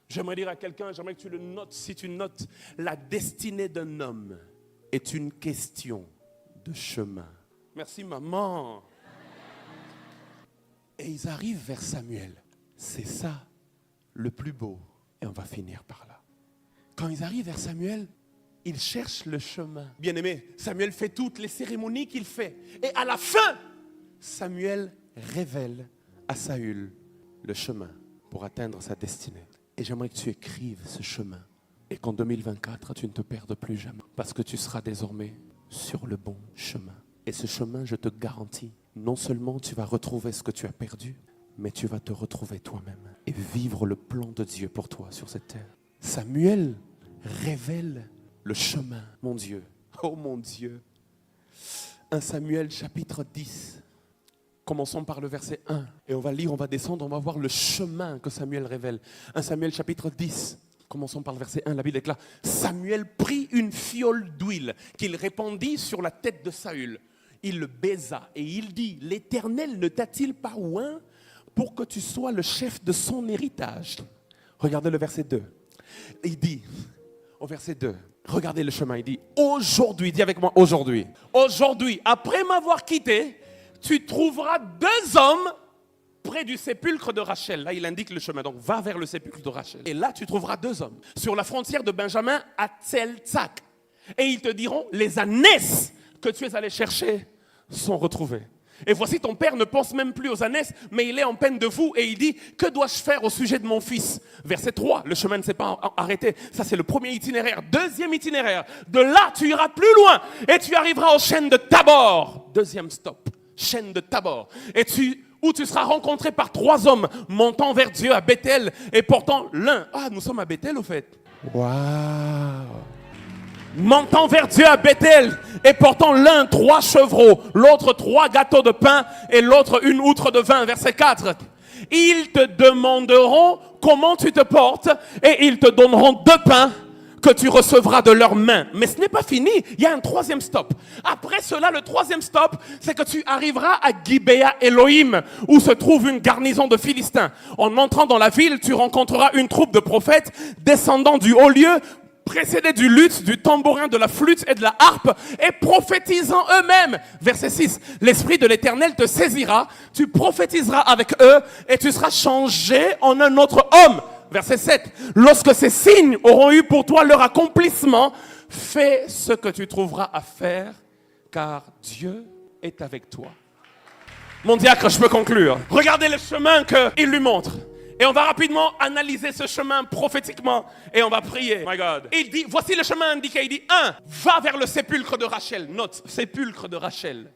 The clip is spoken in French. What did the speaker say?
J'aimerais dire à quelqu'un, j'aimerais que tu le notes, si tu notes, la destinée d'un homme est une question de chemin. Merci maman. Et ils arrivent vers Samuel. C'est ça le plus beau. Et on va finir par là. Quand ils arrivent vers Samuel, ils cherchent le chemin. Bien-aimé, Samuel fait toutes les cérémonies qu'il fait. Et à la fin, Samuel révèle à Saül le chemin pour atteindre sa destinée. Et j'aimerais que tu écrives ce chemin. Et qu'en 2024, tu ne te perdes plus jamais. Parce que tu seras désormais sur le bon chemin. Et ce chemin, je te garantis, non seulement tu vas retrouver ce que tu as perdu, mais tu vas te retrouver toi-même et vivre le plan de Dieu pour toi sur cette terre. Samuel révèle le chemin, mon Dieu. Oh mon Dieu. 1 Samuel chapitre 10. Commençons par le verset 1. Et on va lire, on va descendre, on va voir le chemin que Samuel révèle. 1 Samuel chapitre 10. Commençons par le verset 1, la Bible est là. Samuel prit une fiole d'huile qu'il répandit sur la tête de Saül. Il le baisa et il dit, l'Éternel ne t'a-t-il pas oint pour que tu sois le chef de son héritage? Regardez le verset 2. Il dit, au verset 2, regardez le chemin, il dit, aujourd'hui, dis avec moi, aujourd'hui, après m'avoir quitté, tu trouveras 2 hommes près du sépulcre de Rachel. Là, il indique le chemin. Donc, va vers le sépulcre de Rachel. Et là, tu trouveras 2 hommes sur la frontière de Benjamin à Tseltsak. Et ils te diront, les ânesses que tu es allé chercher sont retrouvées. Et voici, ton père ne pense même plus aux ânesses, mais il est en peine de vous. Et il dit, que dois-je faire au sujet de mon fils? Verset 3, le chemin ne s'est pas arrêté. Ça, c'est le premier itinéraire. Deuxième itinéraire. De là, tu iras plus loin. Et tu arriveras aux chaînes de Tabor. Deuxième stop. Chaîne de Tabor. Où tu seras rencontré par 3 hommes montant vers Dieu à Bethel et portant l'un. Ah, nous sommes à Bethel au fait. Waouh. Montant vers Dieu à Bethel et portant l'un 3 chevreaux, l'autre 3 gâteaux de pain et l'autre une outre de vin. Verset 4. Ils te demanderont comment tu te portes et ils te donneront 2 pains que tu recevras de leurs mains. Mais ce n'est pas fini, il y a un 3e stop. Après cela, le 3e stop, c'est que tu arriveras à Gibéa Elohim, où se trouve une garnison de Philistins. En entrant dans la ville, tu rencontreras une troupe de prophètes descendant du haut lieu, précédés du luth, du tambourin, de la flûte et de la harpe, et prophétisant eux-mêmes. Verset 6. L'Esprit de l'Éternel te saisira, tu prophétiseras avec eux, et tu seras changé en un autre homme. Verset 7. Lorsque ces signes auront eu pour toi leur accomplissement, fais ce que tu trouveras à faire, car Dieu est avec toi. Mon diacre, je peux conclure. Regardez le chemin qu'il lui montre. Et on va rapidement analyser ce chemin prophétiquement et on va prier. My God. Il dit, voici le chemin indiqué. Il dit, 1, va vers le sépulcre de Rachel. Note, sépulcre de Rachel.